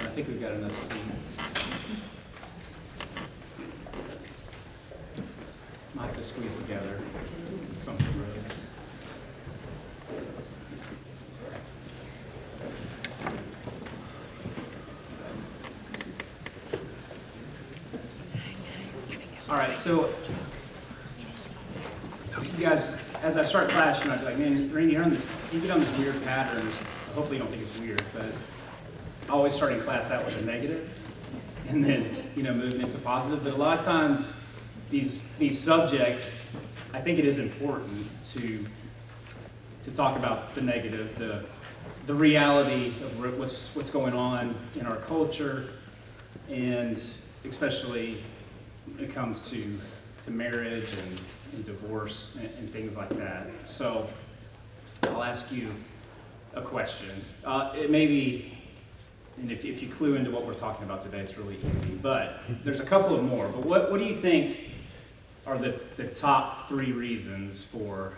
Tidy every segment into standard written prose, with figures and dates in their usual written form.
I think we've got enough seats. Might have to squeeze together some of the rows. All right, so you guys, as I start class, I'd be like, man, Randy, you get on this weird pattern. Hopefully you don't think it's weird, but always starting class out with a negative and then, moving into positive. But a lot of times these subjects, I think it is important to talk about the negative, the reality of what's going on in our culture, and especially when it comes to marriage and divorce and things like that. So I'll ask you a question. It may be, and if you clue into what we're talking about today, it's really easy, but there's a couple of more. But what do you think are the top 3 reasons for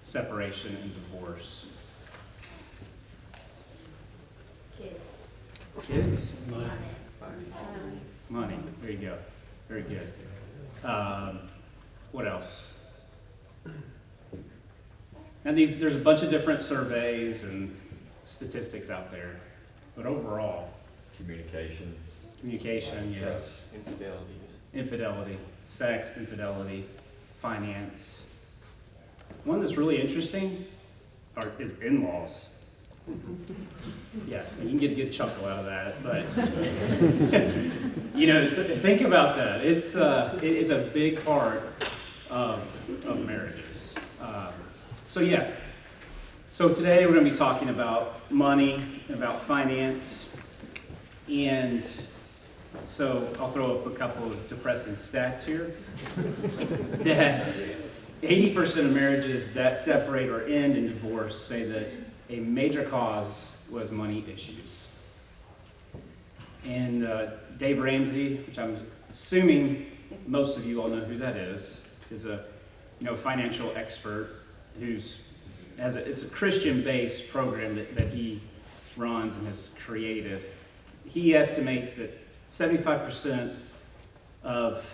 separation and divorce? Kids? Money. There you go. Very good. What else? Now there's a bunch of different surveys and statistics out there, but overall, Communication, yes. Infidelity, sex, infidelity, finance. One that's really interesting is in-laws. Yeah, you can get a good chuckle out of that, but think about that. It's a big part of marriages. So today we're going to be talking about money, about finance, and so I'll throw up a couple of depressing stats here. That 80% of marriages that separate or end in divorce say that a major cause was money issues. And Dave Ramsey, which I'm assuming most of you all know who that is a financial expert who's it's a Christian-based program that he runs and has created. He estimates that 75% of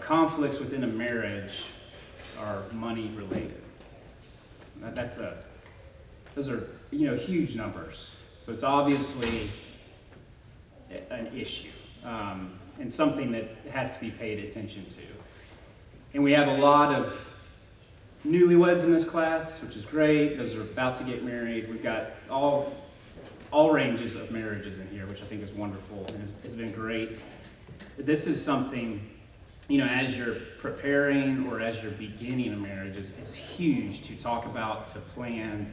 conflicts within a marriage are money related. Those are huge numbers. So it's obviously an issue and something that has to be paid attention to. And we have a lot of newlyweds in this class, which is great. Those are about to get married. We've got all ranges of marriages in here, which I think is wonderful and has been great. This is something, as you're preparing or as you're beginning a marriage, is huge to talk about, to plan,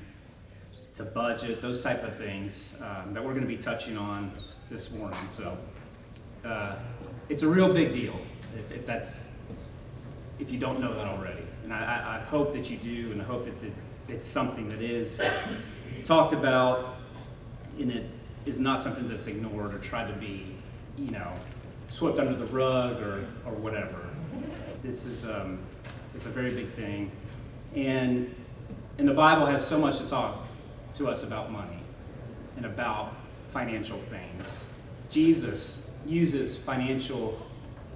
to budget, those type of things that we're going to be touching on this morning. So it's a real big deal if you don't know that already. And I hope that you do, and I hope that it's something that is talked about, and it is not something that's ignored or tried to be, swept under the rug or whatever. This is it's a very big thing, and the Bible has so much to talk to us about money and about financial things. Jesus uses financial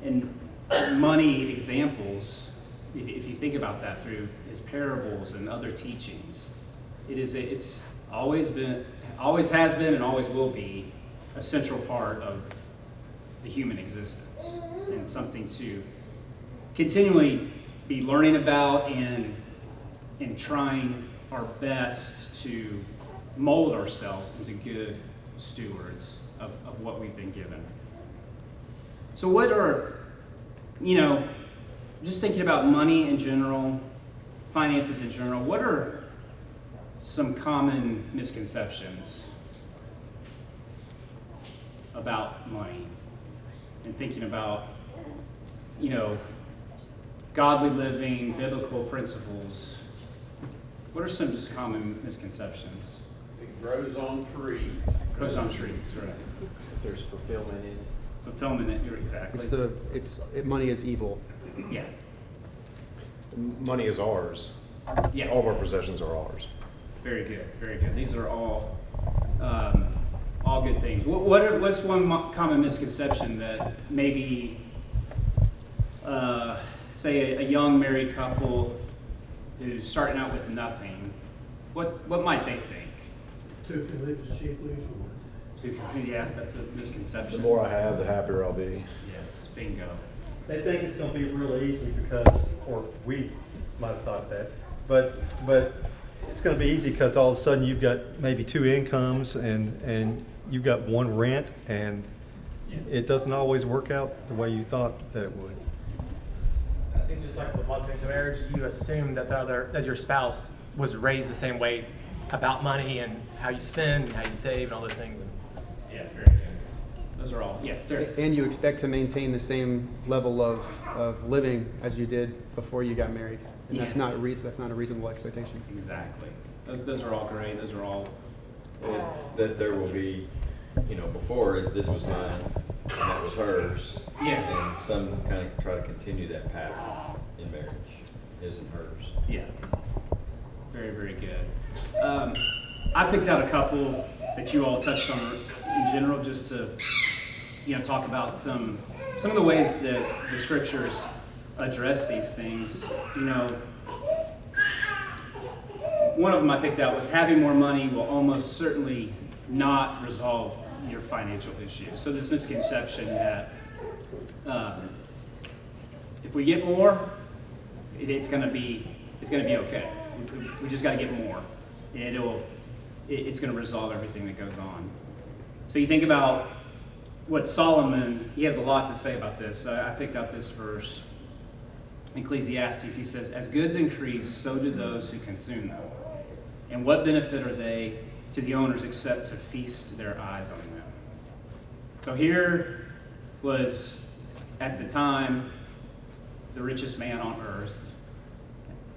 and money examples, if you think about that, through his parables and other teachings. It's always has been, and always will be a central part of the human existence, and something to continually be learning about and trying our best to mold ourselves into good stewards of what we've been given. So what are, just thinking about money in general, finances in general, what are some common misconceptions about money and thinking about, godly living, biblical principles? What are some just common misconceptions? It grows on trees. Grows on trees, right? there's fulfillment in it. Fulfillment, you're exactly. Money is evil. Yeah. Money is ours. Yeah. All of our possessions are ours. Very good, very good. These are all all good things. What's one common misconception that maybe, say, a young married couple who's starting out with nothing, what might they think? Two can lose, sheep lose one. Yeah, that's a misconception. The more I have, the happier I'll be. Yes, bingo. They think it's gonna be real easy because, or we might have thought that, but it's gonna be easy because all of a sudden you've got maybe two incomes and you've got one rent, and it doesn't always work out the way you thought that it would. I think just like with lots of things in marriage, you assume that that your spouse was raised the same way about money and how you spend and how you save and all those things. Yeah, very good. Those are all, yeah. And you expect to maintain the same level of living as you did before you got married. And that's not a reasonable expectation. Exactly. Those are all great. Those are all. That there will be, before, this was mine, and that was hers. Yeah. And some kind of try to continue that pattern in marriage, his and hers. Yeah. Very, very good. I picked out a couple that you all touched on in general, just to, talk about some of the ways that the scriptures address these things. One of them I picked out was having more money will almost certainly not resolve your financial issues. So this misconception that if we get more, it's going to be okay. We just got to get more, and it's going to resolve everything that goes on. So you think about what Solomon, he has a lot to say about this. I picked out this verse. Ecclesiastes, he says, "As goods increase, so do those who consume them. And what benefit are they to the owners except to feast their eyes on them?" So here was, at the time, the richest man on earth.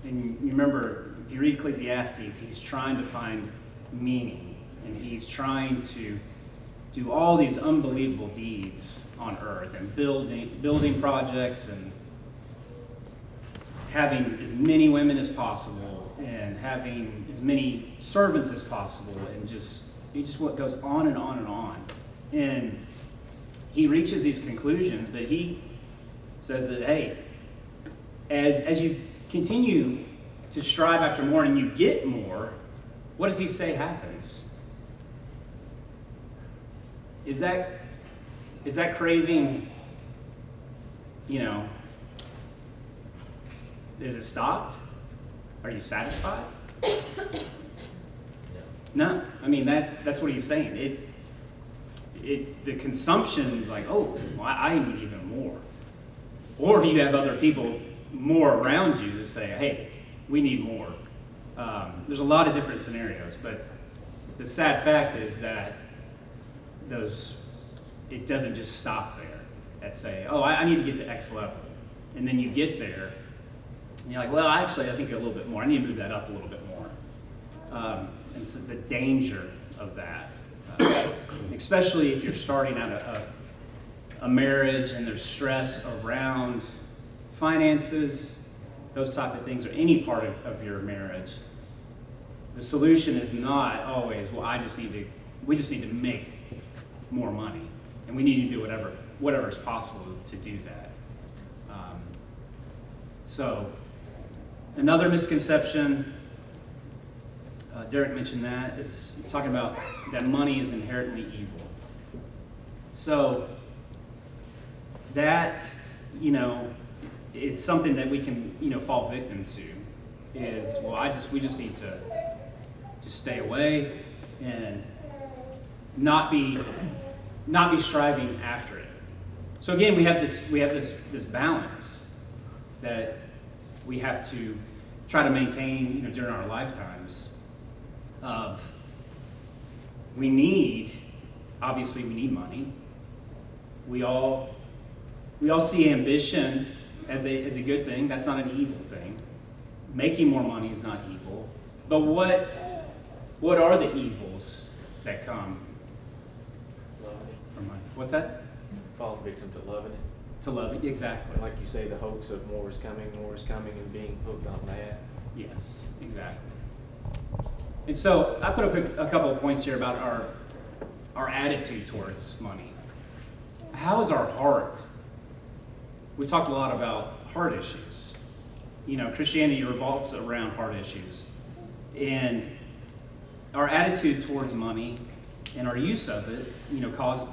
And you remember, if you read Ecclesiastes, he's trying to find meaning. And he's trying to do all these unbelievable deeds on earth and building projects and having as many women as possible and having as many servants as possible, and just what goes on and on and on. And he reaches these conclusions, but he says that, hey, as you continue to strive after more and you get more, what does he say happens? Is that craving, is it stopped? Are you satisfied? No. I mean, that's what he's saying. The consumption is like, oh, well, I need even more. Or you have other people more around you that say, hey, we need more. There's a lot of different scenarios, but the sad fact is that it doesn't just stop there at say, oh, I need to get to X level. And then you get there, and you're like, well, actually, I think a little bit more. I need to move that up a little bit more. And so the danger of that, especially if you're starting out a marriage and there's stress around finances, those type of things, or any part of your marriage, the solution is not always, well, we just need to make more money, and we need to do whatever is possible to do that. So another misconception, Derek mentioned that, is talking about that money is inherently evil. So that, is something that we can, fall victim to, is, well, we just need to just stay away and not be striving after it. So again, we have this balance that we have to try to maintain, during our lifetimes. Of obviously we need money. We all see ambition as a good thing. That's not an evil thing. Making more money is not evil. But what are the evils that come from money? What's that? Falling victim to loving it. To love it, exactly. Like you say, the hopes of more is coming, and being hooked on that. Yes, exactly. And so I put up a couple of points here about our attitude towards money. How is our heart? We talked a lot about heart issues. Christianity revolves around heart issues. And our attitude towards money and our use of it,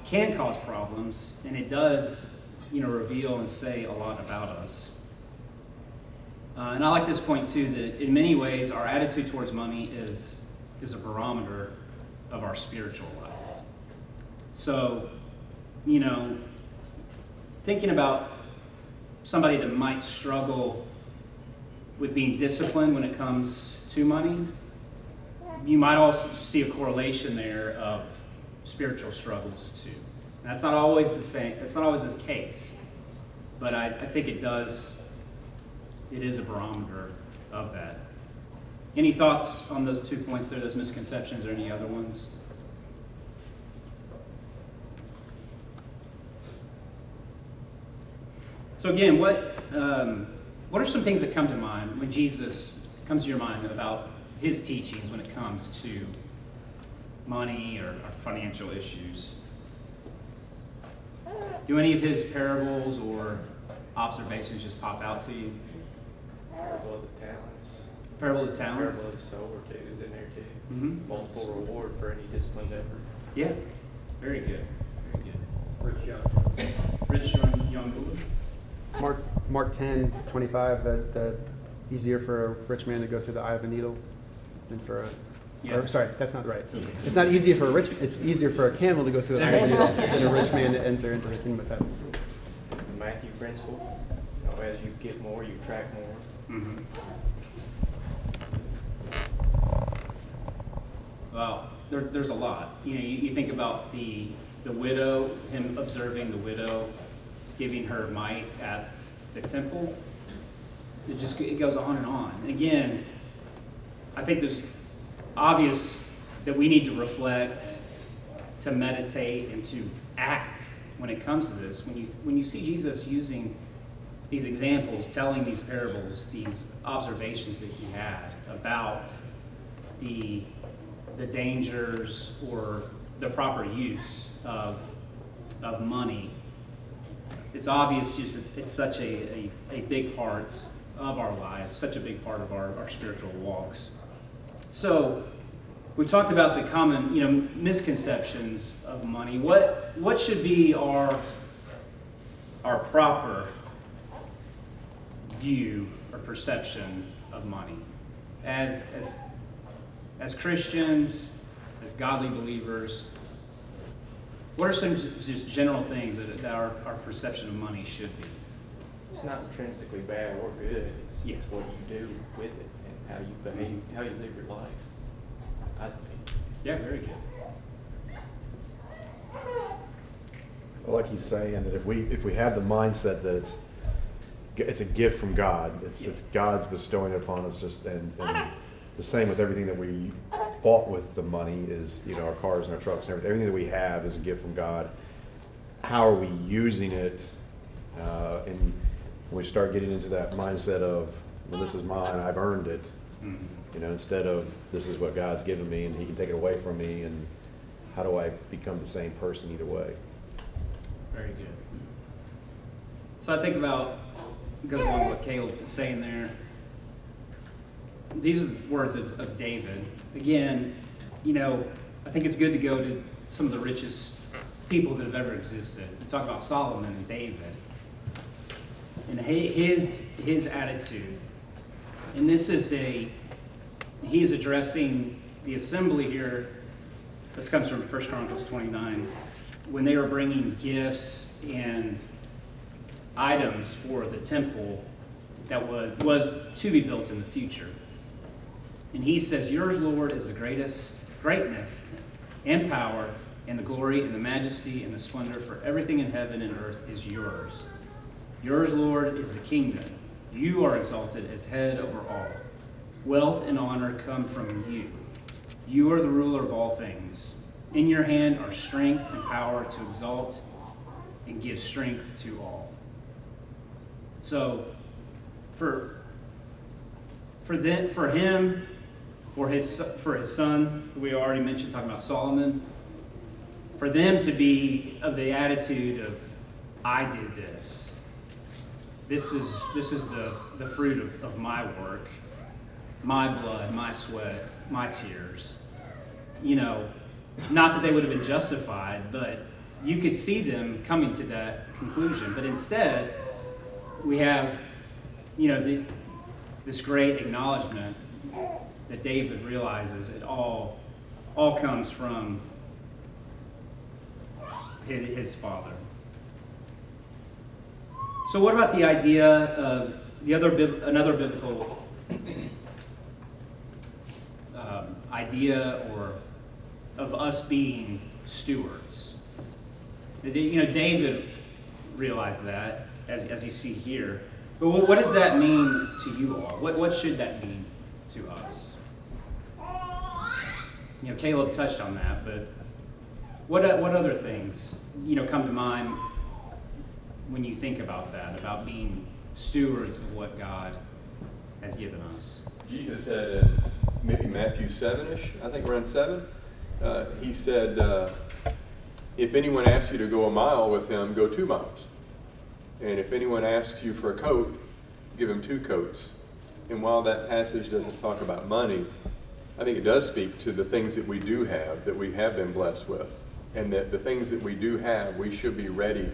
can cause problems, and it does, reveal and say a lot about us. And I like this point too, that in many ways our attitude towards money is a barometer of our spiritual life. So, thinking about somebody that might struggle with being disciplined when it comes to money, you might also see a correlation there of spiritual struggles too. And that's not always the same. It's not always the case, but I think it does. It is a barometer of that. Any thoughts on those 2 points there, those misconceptions, or any other ones? So again, what are some things that come to mind when Jesus comes to your mind about his teachings when it comes to money or financial issues? Do any of his parables or observations just pop out to you? Parable of the talents. Parable of the talents? Parable of the sower too is in there too. Mm-hmm. Multiple reward for any disciplined effort. Yeah, very good. Very good. Rich young. Rich young ruler. Mark 10:25, that easier for a rich man to go through the eye of a needle than for a, Yeah. or, sorry, that's not right. It's not easier for it's easier for a camel to go through the eye of a needle than a rich man to enter into the kingdom of heaven. The Matthew principle, as you get more, you attract more. Mm-hmm. Well, there's a lot. You think about the widow, him observing the widow, giving her mite at the temple. It goes on and on. And again, I think there's obvious that we need to reflect, to meditate, and to act when it comes to this. When you see Jesus using these examples, telling these parables, these observations that he had about the dangers or the proper use of money, it's obvious it's such a big part of our lives, such a big part of our spiritual walks. So we talked about the common misconceptions of money. What should be our proper view or perception of money as Christians, as godly believers? What are some just general things that our perception of money should be? It's not intrinsically bad or good. It's what you do with it and how you behave, how you live your life, I think. Yeah, very good. Like he's saying, that if we have the mindset that it's a gift from God, it's God's bestowing it upon us, and the same with everything that we bought with the money is, our cars and our trucks and everything that we have is a gift from God. How are we using it? And when we start getting into that mindset of, well, this is mine, I've earned it, instead of this is what God's given me and he can take it away from me, and how do I become the same person either way? Very good. So I think about, it goes along with what Caleb is saying there. These are the words of David. Again, I think it's good to go to some of the richest people that have ever existed. You talk about Solomon and David and his attitude. And this is he's addressing the assembly here. This comes from 1 Chronicles 29, when they were bringing gifts and items for the temple that was to be built in the future. And he says, yours, Lord, is the greatness and power and the glory and the majesty and the splendor, for everything in heaven and earth is yours. Yours, Lord, is the kingdom. You are exalted as head over all. Wealth and honor come from you. You are the ruler of all things. In your hand are strength and power to exalt and give strength to all. So, for him, for his son, who we already mentioned, talking about Solomon, for them to be of the attitude of, I did this. This is the fruit of my work, my blood, my sweat, my tears. You know, not that they would have been justified, but you could see them coming to that conclusion. But instead, we have, you know, this great acknowledgement that David realizes it all comes from his father. So what about the idea of another biblical idea or of us being stewards? You know, David realized that, as you see here. But what does that mean to you all? What should that mean to us? You know, Caleb touched on that, but what other things, you know, come to mind when you think about that, about being stewards of what God has given us? Jesus said in maybe Matthew 7-ish, I think around 7, he said, if anyone asks you to go a mile with him, go 2 miles. And if anyone asks you for a coat, give him 2 coats. And while that passage doesn't talk about money, I think it does speak to the things that we do have, that we have been blessed with. And that the things that we do have, we should be ready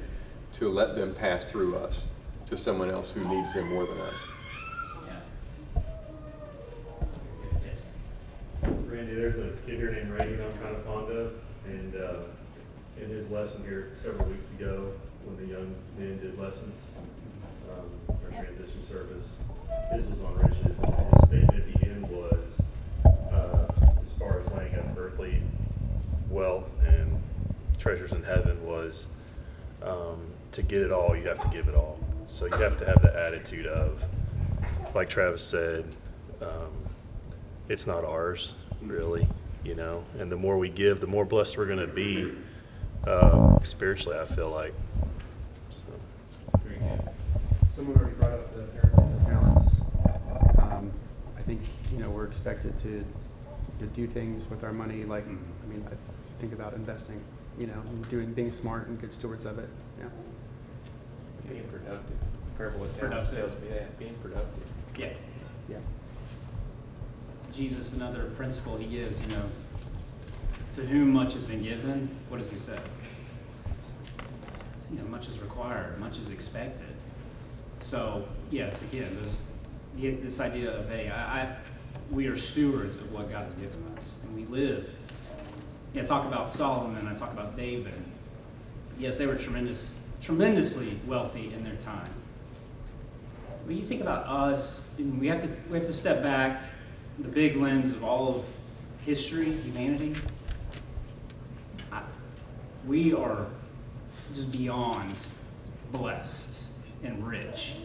to let them pass through us to someone else who needs them more than us. Randy, there's a kid here named Randy I'm kind of fond of, and in his lesson here several weeks ago, when the young men did lessons, our transition service, his was on riches, and his statement at the end was, as far as laying up earthly wealth and treasures in heaven, was to get it all, you have to give it all. So you have to have the attitude of, like Travis said, it's not ours, really, you know. And the more we give, the more blessed we're going to be spiritually, I feel like. So. Someone already brought up the parable of the talents. I think, you know, we're expected to do things with our money. Like, I mean, I think about investing, you know, and being smart and good stewards of it. Yeah. Being productive. The parable of talents tells me that, being productive. Yeah. Yeah. Jesus, another principle he gives, you know, to whom much has been given, what does he say? You know, much is required, much is expected. So, yes, again, this idea of, hey, we are stewards of what God has given us, and we live. Yeah, I talk about Solomon, I talk about David. Yes, they were tremendously wealthy in their time. When you think about us, we have to step back, the big lens of all of history, humanity. We are just beyond blessed and rich,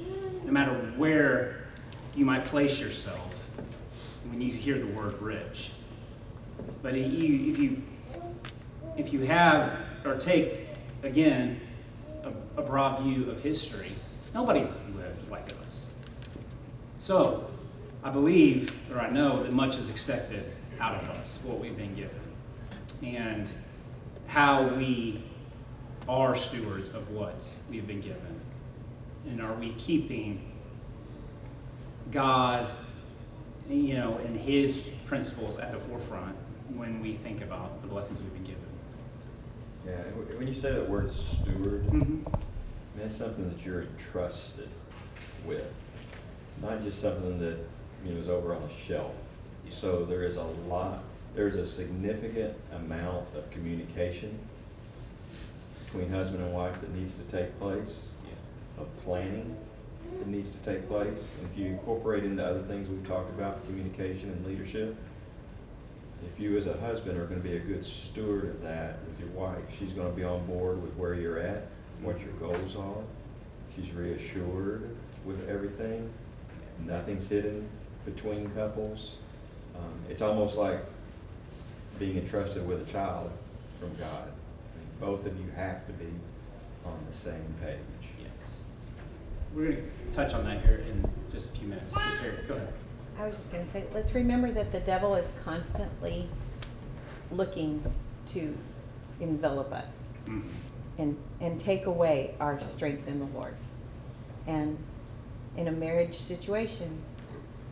no matter where you might place yourself when you hear the word rich. But if you have, or take, again, a broad view of history, nobody's lived like us. So, I believe, or I know, that much is expected out of us, what we've been given, and how we are stewards of what we've been given. And are we keeping God, you know, and his principles at the forefront when we think about the blessings we've been given? Yeah, when you say that word steward, that's something that you're entrusted with, not just something that, you know, is over on a shelf. So there's a significant amount of communication between husband and wife that needs to take place, of planning that needs to take place. And if you incorporate into other things we've talked about, communication and leadership, if you as a husband are going to be a good steward of that with your wife, she's going to be on board with where you're at, what your goals are. She's reassured with everything. Nothing's hidden between couples. It's almost like being entrusted with a child from God. I mean, both of you have to be on the same page. Yes. We're going to touch on that here in just a few minutes. Terry, go ahead. I was just going to say, let's remember that the devil is constantly looking to envelop us Mhm. and take away our strength in the Lord. And in a marriage situation,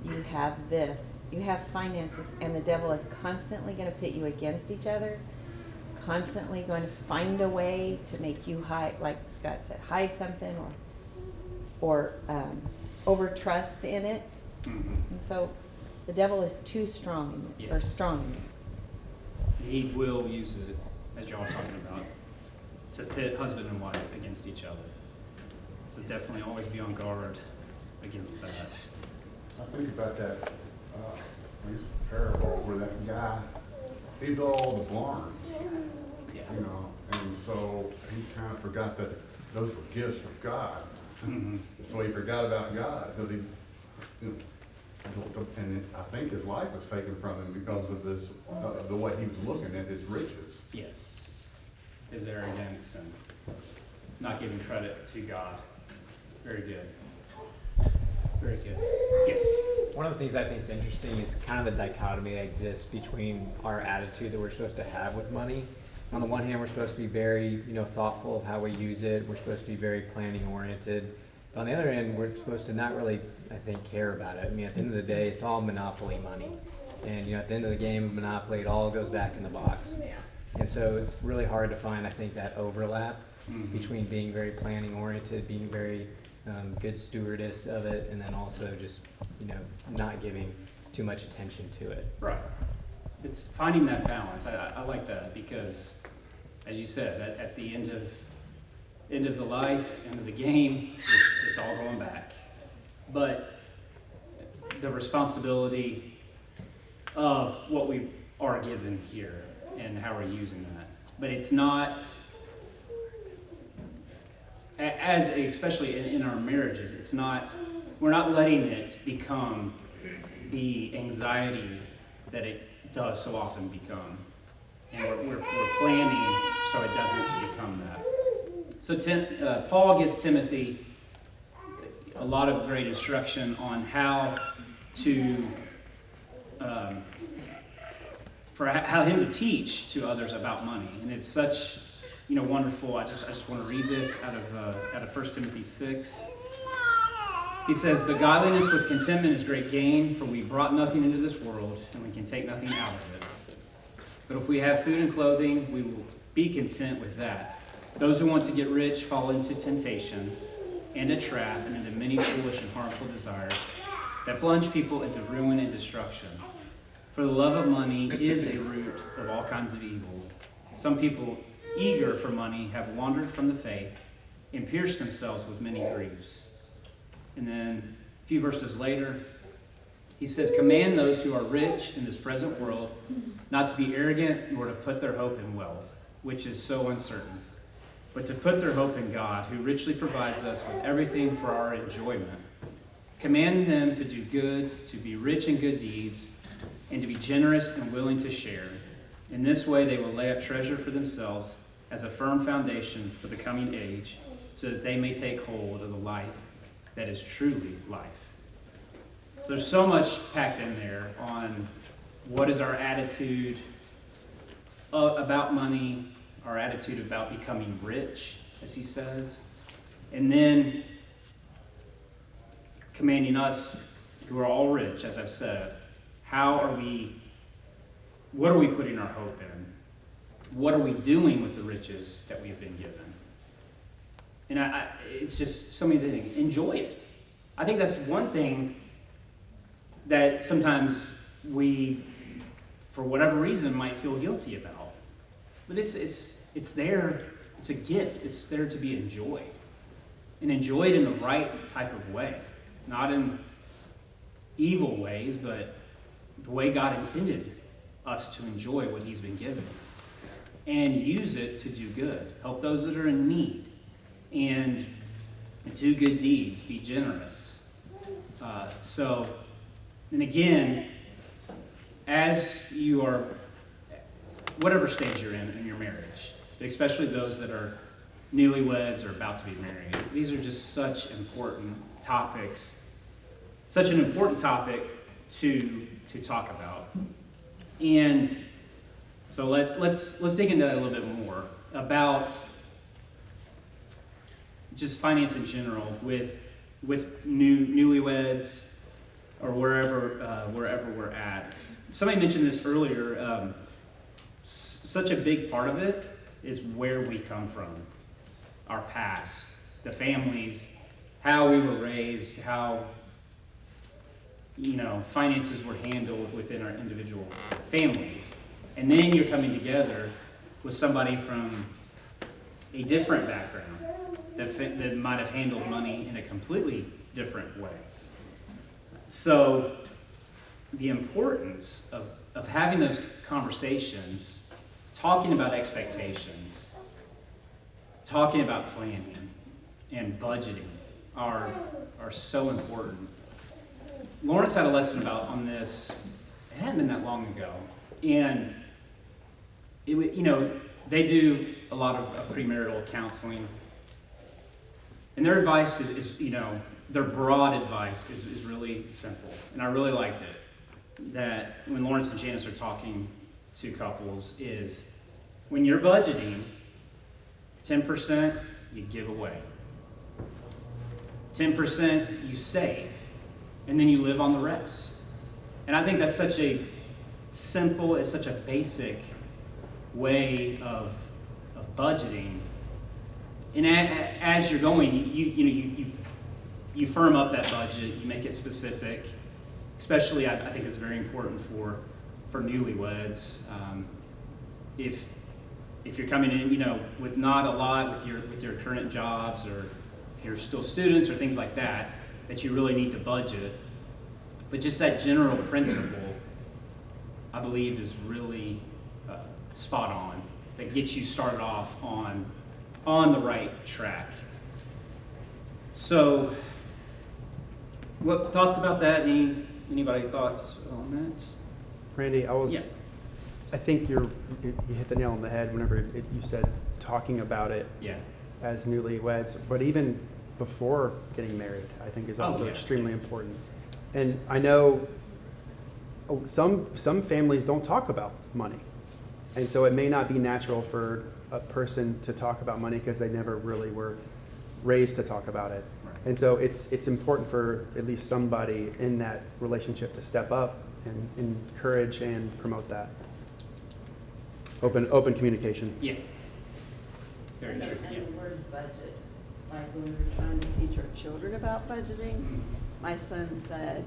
you have this, you have finances, and the devil is constantly going to pit you against each other, constantly going to find a way to make you hide, like Scott said, hide something or over trust in it. Mhm. And so the devil is too strong, or Yes. strong in this. He will use it, as y'all are talking about, to pit husband and wife against each other. So definitely always be on guard against that. I think about that, parable where that guy, he built all the barns, Yeah. you know, and so he kind of forgot that those were gifts from God. Mhm. So he forgot about God, because he, you know, and I think his life was taken from him because of this, the way he was looking at his riches. Yes. His arrogance and not giving credit to God. Very good. Very good. Yes. One of the things I think is interesting is kind of the dichotomy that exists between our attitude that we're supposed to have with money. On the one hand, we're supposed to be very, thoughtful of how we use it. We're supposed to be very planning oriented. But on the other end, we're supposed to not really, I think, care about it. I mean, at the end of the day, it's all monopoly money. And, at the end of the game of Monopoly, it all goes back in the box. And so it's really hard to find, I think, that overlap between being very planning oriented, being very good stewardess of it, and then also just, not giving too much attention to it. Right. It's finding that balance. I like that because, as you said, at the end of the life, end of the game, it's all going back. But the responsibility of what we are given here and how we're using that. But it's not, especially in our marriages, it's not, we're not letting it become the anxiety that it does so often become. And we're planning so it doesn't become that. So Paul gives Timothy a lot of great instruction on how to, for how him to teach to others about money. And it's such, wonderful. I just want to read this out of 1 Timothy 6. He says, "But godliness with contentment is great gain, for we brought nothing into this world, and we can take nothing out of it. But if we have food and clothing, we will be content with that. Those who want to get rich fall into temptation and a trap and into many foolish and harmful desires that plunge people into ruin and destruction. For the love of money is a root of all kinds of evil. Some people, eager for money, have wandered from the faith and pierced themselves with many griefs." And then a few verses later, he says, "Command those who are rich in this present world not to be arrogant nor to put their hope in wealth, which is so uncertain, but to put their hope in God, who richly provides us with everything for our enjoyment. Command them to do good, to be rich in good deeds, and to be generous and willing to share. In this way they will lay up treasure for themselves as a firm foundation for the coming age, so that they may take hold of the life that is truly life." So there's so much packed in there on what is our attitude about money, our attitude about becoming rich, as he says, and then commanding us who are all rich, as I've said, what are we putting our hope in? What are we doing with the riches that we've been given? And it's just so many things. Enjoy it. I think that's one thing that sometimes we, for whatever reason, might feel guilty about. But it's there. It's a gift. It's there to be enjoyed. And enjoyed in the right type of way. Not in evil ways, but the way God intended us to enjoy what he's been given. And use it to do good. Help those that are in need. And do good deeds. Be generous. And again, as you are, whatever stage you're in your marriage, but especially those that are newlyweds or about to be married, these are just such important topics, such an important topic to talk about. And So let's dig into that a little bit more about just finance in general with newlyweds or wherever we're at. Somebody mentioned this earlier. Such a big part of it is where we come from, our past, the families, how we were raised, how finances were handled within our individual families. And then you're coming together with somebody from a different background that might have handled money in a completely different way. So the importance of having those conversations, talking about expectations, talking about planning and budgeting are so important. Lawrence had a lesson on this. It hadn't been that long ago, and they do a lot of premarital counseling, and their advice is their broad advice is really simple, and I really liked it. That when Lawrence and Janice are talking to couples is when you're budgeting, 10% you give away, 10% you save, and then you live on the rest. And I think that's such a simple, it's such a basic way of budgeting. And as you're going, you firm up that budget, you make it specific. Especially, I think it's very important for newlyweds. If you're coming in, with not a lot with your current jobs, or if you're still students or things like that you really need to budget. But just that general principle, I believe, is really spot on. That gets you started off on the right track. So, what thoughts about that? Anybody thoughts on that? Randy, I think you hit the nail on the head whenever you said talking about it as newlyweds, but even before getting married, I think is also extremely important. And I know some families don't talk about money, and so it may not be natural for a person to talk about money because they never really were raised to talk about it. And so it's important for at least somebody in that relationship to step up and encourage and promote that. Open communication. Yeah. Very true. And the word budget, like when we were trying to teach our children about budgeting, my son said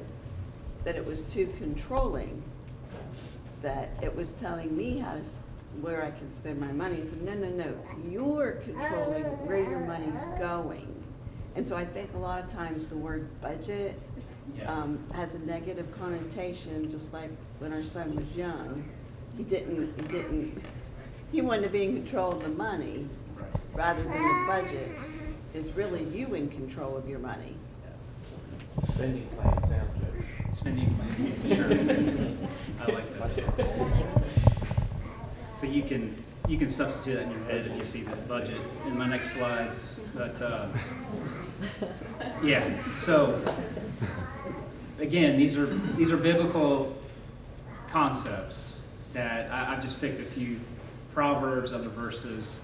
that it was too controlling, that it was telling me where I can spend my money. He said, no, you're controlling where your money's going. And so I think a lot of times the word budget has a negative connotation, just like when our son was young. He wanted to be in control of the money rather than the budget is really you in control of your money. Spending plan sounds better. Spending plan, sure. I like that. So you can substitute that in your head if you see the budget in my next slides. But so again, these are biblical concepts that I've just picked a few Proverbs, other verses.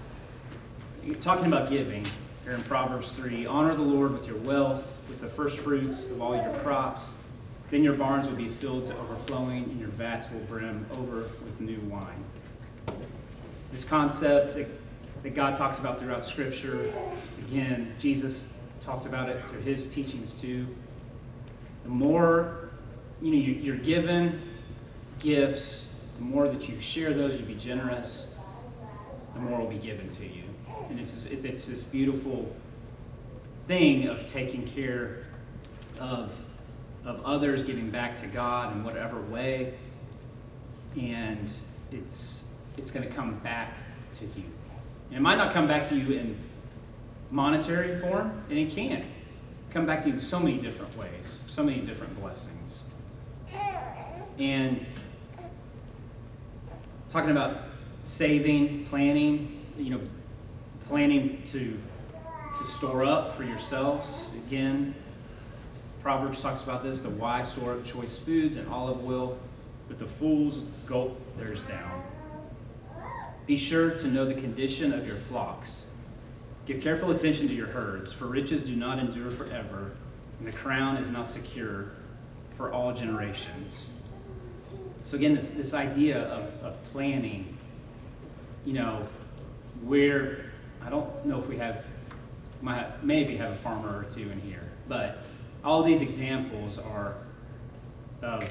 Talking about giving, here in Proverbs 3, honor the Lord with your wealth, with the first fruits of all your crops. Then your barns will be filled to overflowing, and your vats will brim over with new wine. This concept that God talks about throughout Scripture, again, Jesus talked about it through his teachings too. The more you're given gifts, the more that you share those, you be generous, the more will be given to you. And it's this beautiful thing of taking care of others, giving back to God in whatever way, and it's going to come back to you. And it might not come back to you in monetary form, and it can come back to you in so many different ways, so many different blessings. And talking about saving, planning, planning to store up for yourselves. Again, Proverbs talks about this: the wise store up choice foods and olive oil, but the fools gulp theirs down. Be sure to know the condition of your flocks. Give careful attention to your herds, for riches do not endure forever, and the crown is not secure for all generations. So again, this idea of planning, where, I don't know if we maybe have a farmer or two in here, but all of these examples are of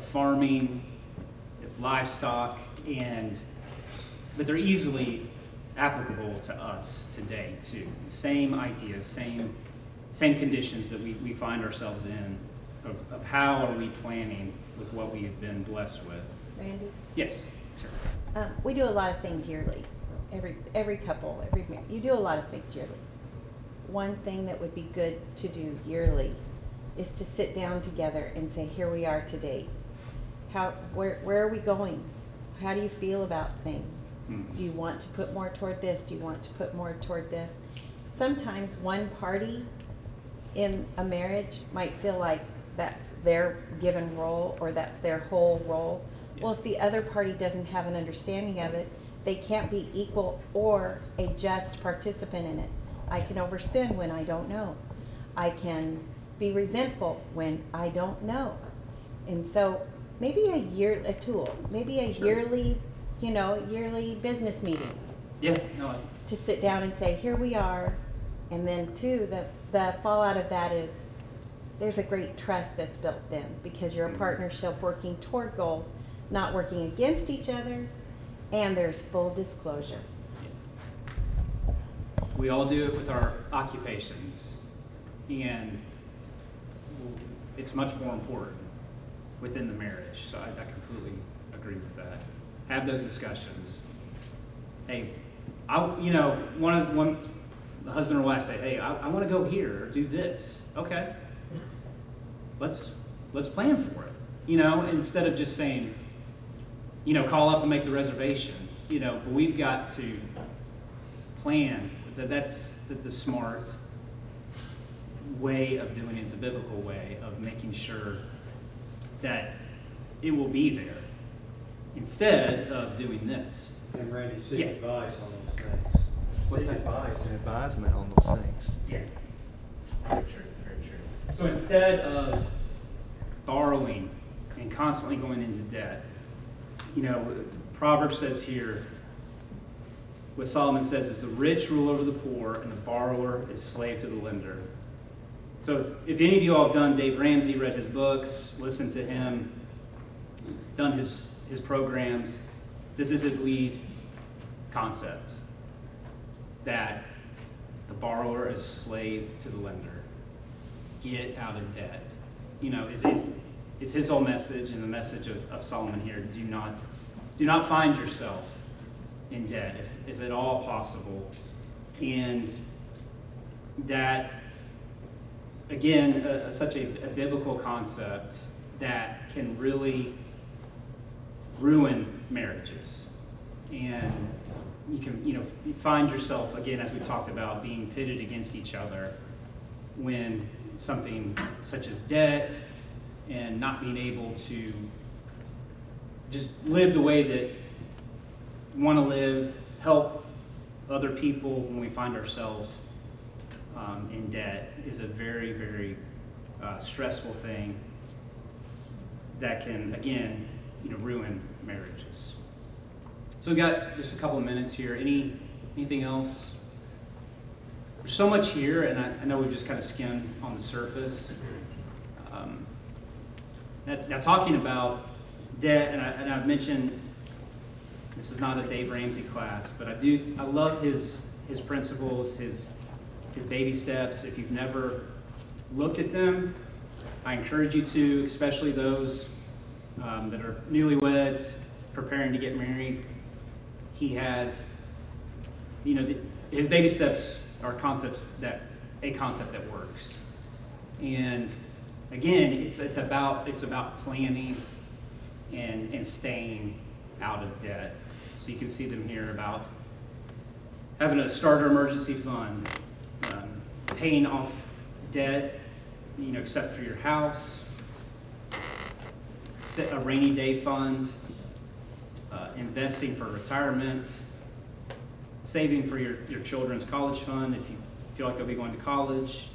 farming, of livestock, but they're easily applicable to us today too. Same ideas, same conditions that we find ourselves in of how are we planning with what we have been blessed with. Randy? Yes, sure. We do a lot of things yearly. Every couple, you do a lot of things yearly. One thing that would be good to do yearly is to sit down together and say, here we are today. Where are we going? How do you feel about things? Do you want to put more toward this? Do you want to put more toward this? Sometimes one party in a marriage might feel like that's their given role or that's their whole role. Yeah. Well, if the other party doesn't have an understanding of it, they can't be equal or a just participant in it. I can overspend when I don't know. I can be resentful when I don't know. And so maybe a yearly business meeting Yeah, no, to sit down and say, here we are. And then two, the fallout of that is there's a great trust that's built in because you're a partnership working toward goals, not working against each other, and there's full disclosure. we all do it with our occupations, and it's much more important within the marriage. So I completely agree with that. Have those discussions. Hey, one the husband or wife say, hey, I want to go here or do this. Okay, let's plan for it. Instead of just saying, call up and make the reservation. But we've got to plan. That's the smart way of doing it, the biblical way of making sure that it will be there instead of doing this. And Randy, seek Yeah. advice on those things. What's Seek that? advice and advisement on those things. Yeah. Very true, very true. So instead of borrowing and constantly going into debt, Proverbs says here, what Solomon says is the rich rule over the poor and the borrower is slave to the lender. So if any of you all have done Dave Ramsey, read his books, listened to him, done his programs, this is his lead concept, that the borrower is slave to the lender. Get out of debt. Is his whole message and the message of Solomon here, do not find yourself in debt, if at all possible. And that, again, such a biblical concept that can really ruin marriages. And you can, you find yourself, again, as we talked about, being pitted against each other when something such as debt and not being able to just live the way that we want to live, help other people when we find ourselves in debt is a very, very stressful thing that can, again, ruin marriages. So we've got just a couple of minutes here. Anything else? There's so much here, and I know we've just kind of skimmed on the surface. Now talking about debt, and I've mentioned this is not a Dave Ramsey class, but I love his principles, his baby steps. If you've never looked at them, I encourage you to, especially those that are newlyweds, preparing to get married. He has, his baby steps are a concept that works. And again, it's about planning and staying out of debt. So you can see them here about having a starter emergency fund, paying off debt, except for your house, set a rainy day fund, investing for retirement, saving for your children's college fund, if you feel like they'll be going to college,